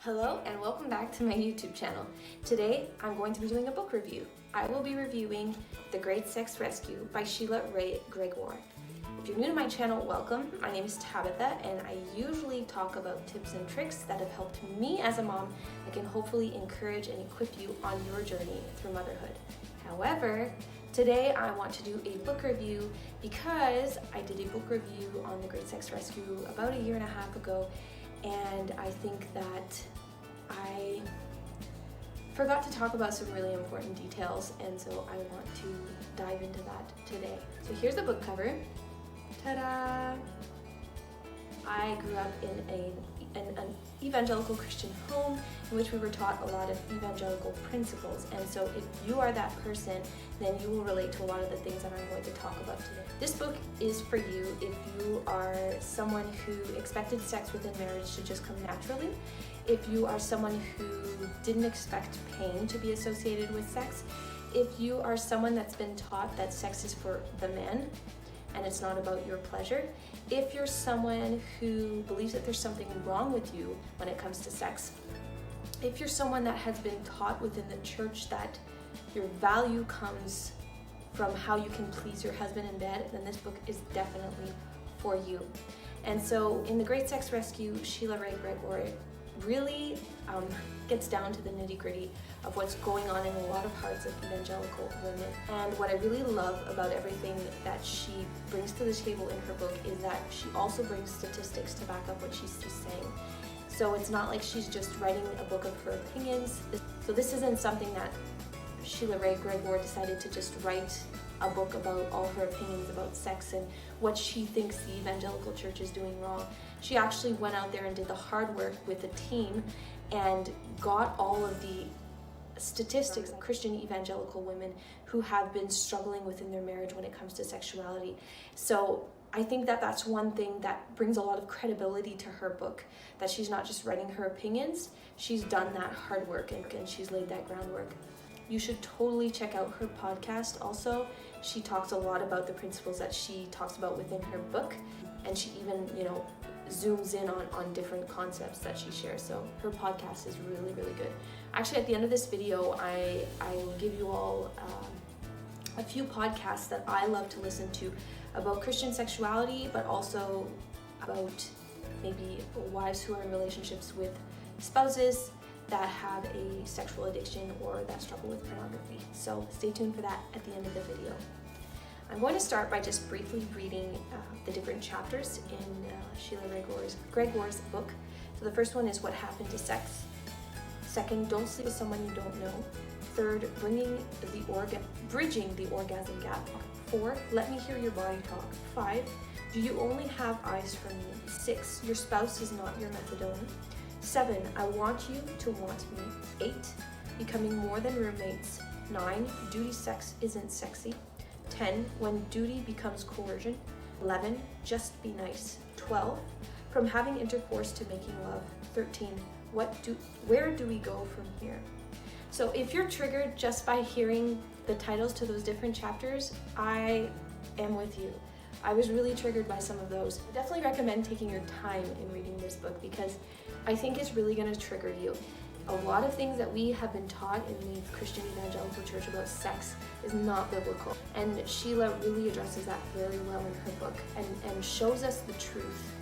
Hello and welcome back to my YouTube channel. Today I'm going to be doing a book review. I will be reviewing The Great Sex Rescue by Sheila Wray Gregoire. If you're new to my channel, welcome. My name is Tabitha and I usually talk about tips and tricks that have helped me as a mom that can hopefully encourage and equip you on your journey through motherhood. However, today I want to do a book review because I did a book review on The Great Sex Rescue about a year and a half ago, and I think that I forgot to talk about some really important details, and so I want to dive into that today. So here's the book cover. Ta-da! I grew up in an evangelical Christian home in which we were taught a lot of evangelical principles, and so if you are that person, then you will relate to a lot of the things that I'm going to talk about today. This book is for you if you are someone who expected sex within marriage to just come naturally, if you are someone who didn't expect pain to be associated with sex, if you are someone that's been taught that sex is for the man and it's not about your pleasure, if you're someone who believes that there's something wrong with you when it comes to sex, if you're someone that has been taught within the church that your value comes from how you can please your husband in bed, then this book is definitely for you. And so in The Great Sex Rescue, Sheila Wray Gregoire really gets down to the nitty-gritty of what's going on in a lot of hearts of evangelical women. And what I really love about everything that she brings to the table in her book is that she also brings statistics to back up what she's saying. So it's not like she's just writing a book of her opinions. So this isn't something that Sheila Wray Gregoire decided to just write a book about all her opinions about sex and what she thinks the evangelical church is doing wrong. She actually went out there and did the hard work with a team and got all of the statistics of Christian evangelical women who have been struggling within their marriage when it comes to sexuality. So I think that that's one thing that brings a lot of credibility to her book, that she's not just writing her opinions, she's done that hard work and she's laid that groundwork. You should totally check out her podcast also. She talks a lot about the principles that she talks about within her book, and she even, zooms in on different concepts that she shares. So her podcast is really, really good. Actually, at the end of this video, I will give you all a few podcasts that I love to listen to about Christian sexuality, but also about maybe wives who are in relationships with spouses that have a sexual addiction or that struggle with pornography. So stay tuned for that at the end of the video. I'm going to start by just briefly reading the different chapters in Sheila Gregoire's book. So the first one is What Happened to Sex. Second, Don't Sleep with Someone You Don't Know. Third, Bridging the Orgasm Gap. 4, Let Me Hear Your Body Talk. 5, Do You Only Have Eyes for Me? 6, Your Spouse Is Not Your Methadone. 7, I Want You to Want Me. 8, Becoming More Than Roommates. 9, Duty Sex Isn't Sexy. 10, When Duty Becomes Coercion. 11, Just Be Nice. 12, From Having Intercourse to Making Love. 13, Where do we go from here? So if you're triggered just by hearing the titles to those different chapters, I am with you. I was really triggered by some of those. I definitely recommend taking your time in reading this book because I think it's really going to trigger you. A lot of things that we have been taught in the Christian evangelical church about sex is not biblical. And Sheila really addresses that very well in her book and shows us the truth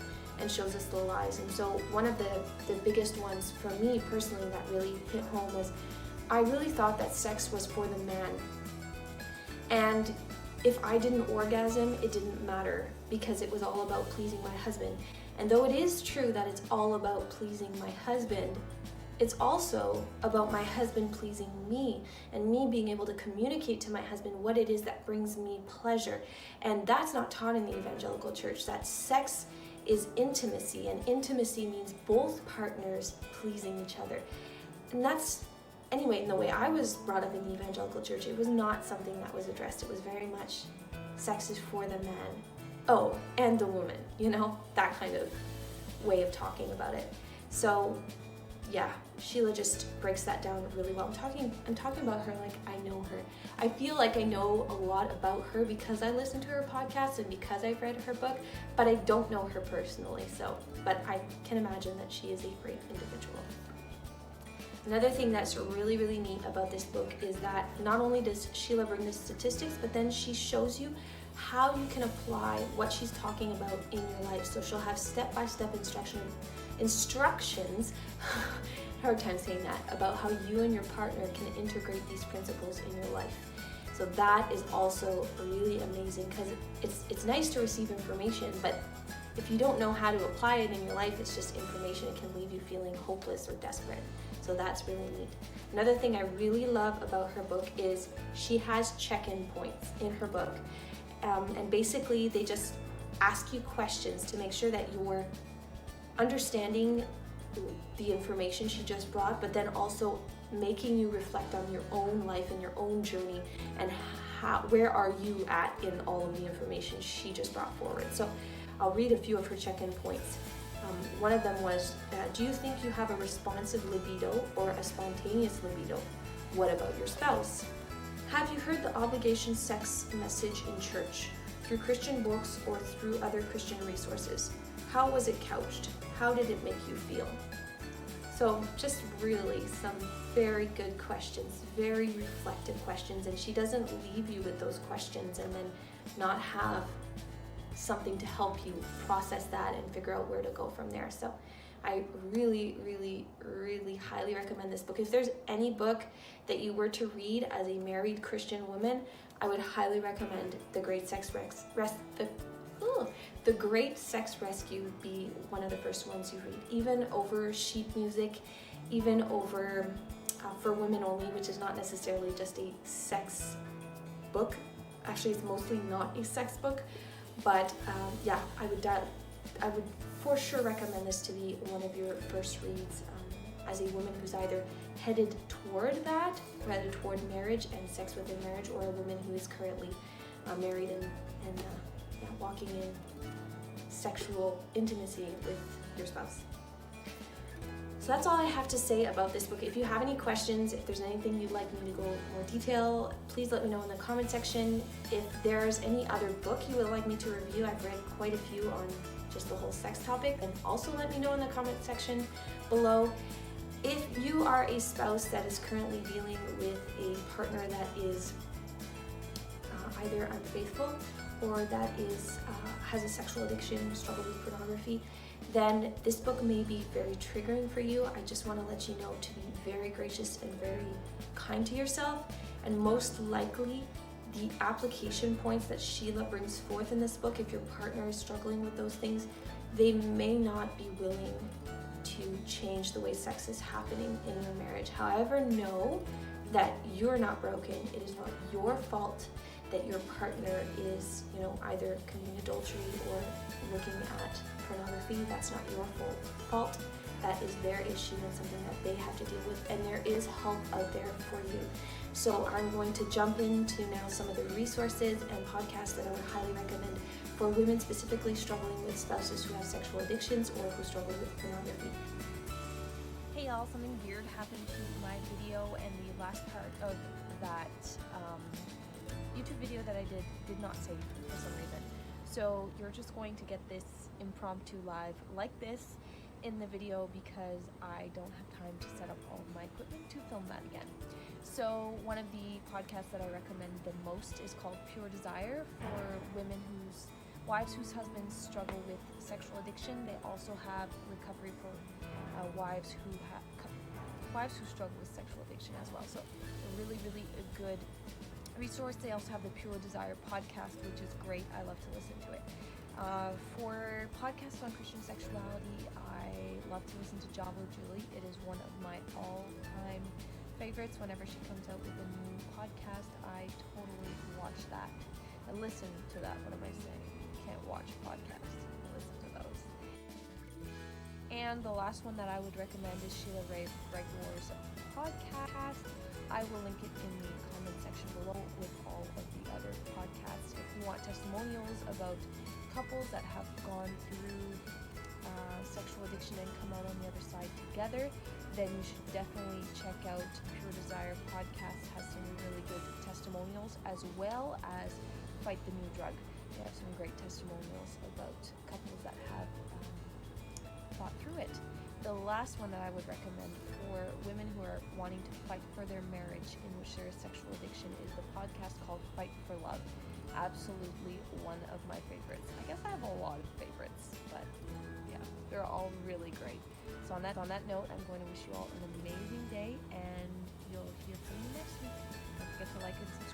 and shows us the lies. And so one of the biggest ones for me personally that really hit home was I really thought that sex was for the man. And if I didn't orgasm, it didn't matter because it was all about pleasing my husband. And though it is true that it's all about pleasing my husband, it's also about my husband pleasing me and me being able to communicate to my husband what it is that brings me pleasure. And that's not taught in the evangelical church, that sex is intimacy, and intimacy means both partners pleasing each other. And that's, anyway, in the way I was brought up in the evangelical church, it was not something that was addressed. It was very much sex is for the man. Oh, and the woman, that kind of way of talking about it. So yeah, Sheila just breaks that down really well. I'm talking about her like I know her. I feel like I know a lot about her because I listen to her podcast and because I've read her book, but I don't know her personally. But I can imagine that she is a great individual. Another thing that's really, really neat about this book is that not only does Sheila bring the statistics, but then she shows you how you can apply what she's talking about in your life. So she'll have step-by-step instructions, hard time saying that, about how you and your partner can integrate these principles in your life. So that is also really amazing, because it's nice to receive information, but if you don't know how to apply it in your life, it's just information. It can leave you feeling hopeless or desperate. So that's really neat. Another thing I really love about her book is she has check-in points in her book. And basically they just ask you questions to make sure that you're understanding the information she just brought, but then also making you reflect on your own life and your own journey, and where are you at in all of the information she just brought forward. So I'll read a few of her check-in points. One of them was, do you think you have a responsive libido or a spontaneous libido? What about your spouse? Have you heard the obligation sex message in church, through Christian books or through other Christian resources? How was it couched? How did it make you feel? So just really some very good questions, very reflective questions, and she doesn't leave you with those questions and then not have something to help you process that and figure out where to go from there. So I really, really, really highly recommend this book. If there's any book that you were to read as a married Christian woman, I would highly recommend The Great Sex Rescue be one of the first ones you read, even over sheet music, even over For Women Only, which is not necessarily just a sex book. Actually, it's mostly not a sex book, but yeah, I would for sure recommend this to be one of your first reads as a woman who's either headed toward that, rather toward marriage and sex within marriage, or a woman who is currently married and walking in sexual intimacy with your spouse. So that's all I have to say about this book. If you have any questions, if there's anything you'd like me to go more detail, please let me know in the comment section. If there's any other book you would like me to review, I've read quite a few on just the whole sex topic, and also let me know in the comment section below. If you are a spouse that is currently dealing with a partner that is either unfaithful or that is has a sexual addiction, struggle with pornography, then this book may be very triggering for you. I just want to let you know to be very gracious and very kind to yourself, and most likely the application points that Sheila brings forth in this book, if your partner is struggling with those things, they may not be willing to change the way sex is happening in your marriage. However, know that you're not broken. It is not your fault that your partner is, either committing adultery or looking at pornography. That's not your fault. That is their issue and something that they have to deal with, and there is help out there for you. So I'm going to jump into now some of the resources and podcasts that I would highly recommend for women specifically struggling with spouses who have sexual addictions or who struggle with pornography. Hey y'all, something weird happened to my video, and the last part of that YouTube video that I did not save for some reason. So you're just going to get this impromptu live like this in the video because I don't have time to set up all of my equipment to film that again. So one of the podcasts that I recommend the most is called Pure Desire, for wives whose husbands struggle with sexual addiction. They also have recovery for wives who struggle with sexual addiction as well. So a really, really a good resource. They also have the Pure Desire podcast, which is great. I love to listen to it. For podcasts on Christian sexuality, I love to listen to Javo Julie. It is one of my all-time favorites. Whenever she comes out with a new podcast, I totally watch that. I listen to that. What am I saying? Can't watch podcasts. I listen to those. And the last one that I would recommend is Sheila Ray Gregor's podcast. I will link it in the comment section below with all of the other podcasts. If you want testimonials about couples that have gone through sexual addiction and come out on the other side together, then you should definitely check out Pure Desire podcast. Has some really good testimonials, as well as Fight the New Drug. They have some great testimonials about couples that have fought through it. The last one that I would recommend for women who are are wanting to fight for their marriage in which there is sexual addiction is the podcast called Fight for Love. Absolutely one of my favorites. I guess I have a lot of favorites, but yeah, they're all really great. So on that note, I'm going to wish you all an amazing day, and you'll hear from me next week. Don't forget to like and subscribe.